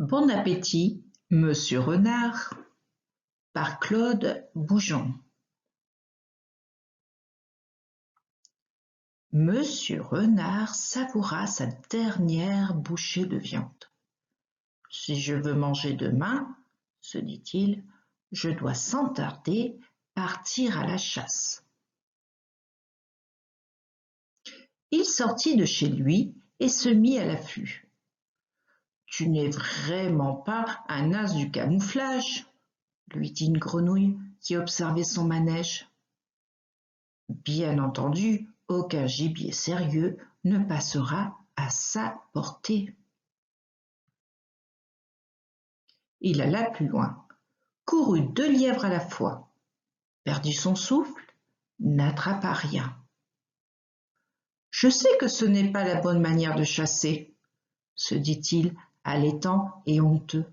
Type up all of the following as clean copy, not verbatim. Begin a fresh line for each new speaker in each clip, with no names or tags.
Bon appétit, Monsieur Renard, par Claude Boujon. Monsieur Renard savoura sa dernière bouchée de viande. Si je veux manger demain, se dit-il, je dois sans tarder partir à la chasse. Il sortit de chez lui et se mit à l'affût. Tu n'es vraiment pas un as du camouflage, lui dit une grenouille qui observait son manège. Bien entendu, aucun gibier sérieux ne passera à sa portée. Il alla plus loin, courut 2 lièvres à la fois, perdit son souffle, n'attrapa rien. Je sais que ce n'est pas la bonne manière de chasser, se dit-il, haletant et honteux.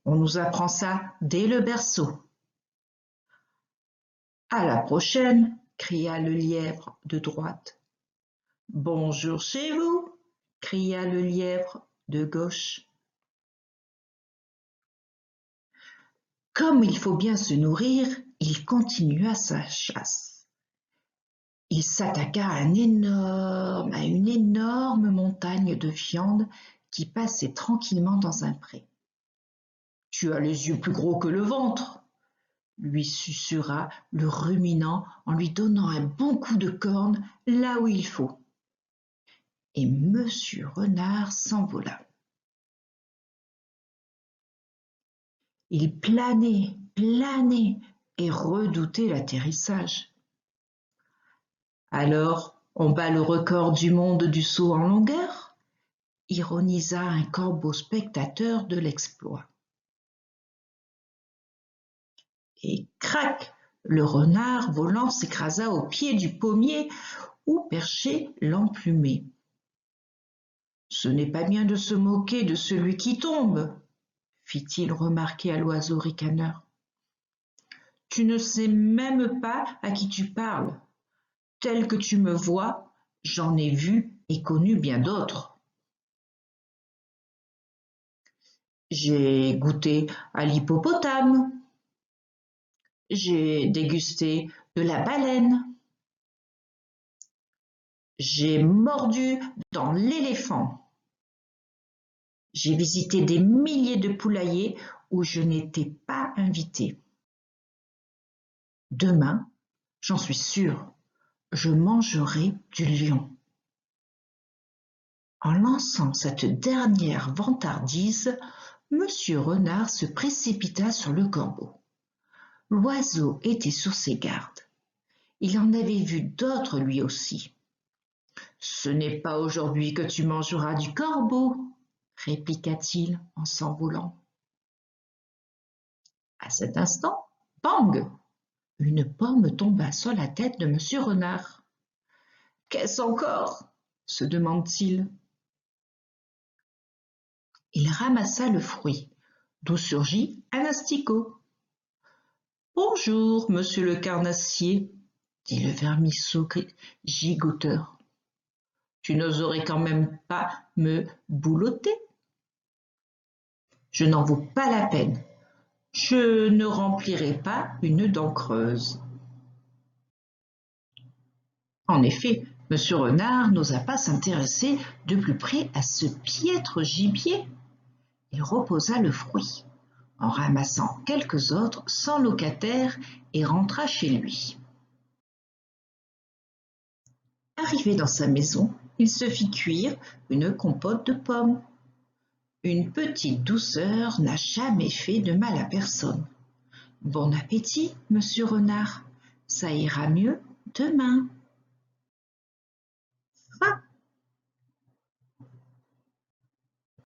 On nous apprend ça dès le berceau. À la prochaine, cria le lièvre de droite. Bonjour chez vous, cria le lièvre de gauche. Comme il faut bien se nourrir, il continua sa chasse. Il s'attaqua à une énorme montagne de viande qui passait tranquillement dans un pré. « Tu as les yeux plus gros que le ventre !» lui susurra le ruminant en lui donnant un bon coup de corne là où il faut. Et Monsieur Renard s'envola. Il planait et redoutait l'atterrissage. Alors, on bat le record du monde du saut en longueur, ironisa un corbeau spectateur de l'exploit. Et crac, le renard volant s'écrasa au pied du pommier où perchait l'emplumé. Ce n'est pas bien de se moquer de celui qui tombe, fit-il remarquer à l'oiseau ricaneur. Tu ne sais même pas à qui tu parles. Tel que tu me vois, j'en ai vu et connu bien d'autres. J'ai goûté à l'hippopotame, j'ai dégusté de la baleine, j'ai mordu dans l'éléphant, j'ai visité des milliers de poulaillers où je n'étais pas invité. Demain, j'en suis sûr, je mangerai du lion. En lançant cette dernière vantardise, Monsieur Renard se précipita sur le corbeau. L'oiseau était sur ses gardes. Il en avait vu d'autres lui aussi. « Ce n'est pas aujourd'hui que tu mangeras du corbeau, » répliqua-t-il en s'envolant. À cet instant, bang! Une pomme tomba sur la tête de Monsieur Renard. « Qu'est-ce encore ?» se demande-t-il. Il ramassa le fruit, d'où surgit un asticot. « Bonjour, monsieur le carnassier, » dit le vermisseau gigoteur. « Tu n'oserais quand même pas me boulotter ? Je n'en vaux pas la peine. Je ne remplirai pas une dent creuse. » En effet, Monsieur Renard n'osa pas s'intéresser de plus près à ce piètre gibier. Il reposa le fruit, en ramassant quelques autres sans locataire et rentra chez lui. Arrivé dans sa maison, il se fit cuire une compote de pommes. Une petite douceur n'a jamais fait de mal à personne. Bon appétit, Monsieur Renard, ça ira mieux demain.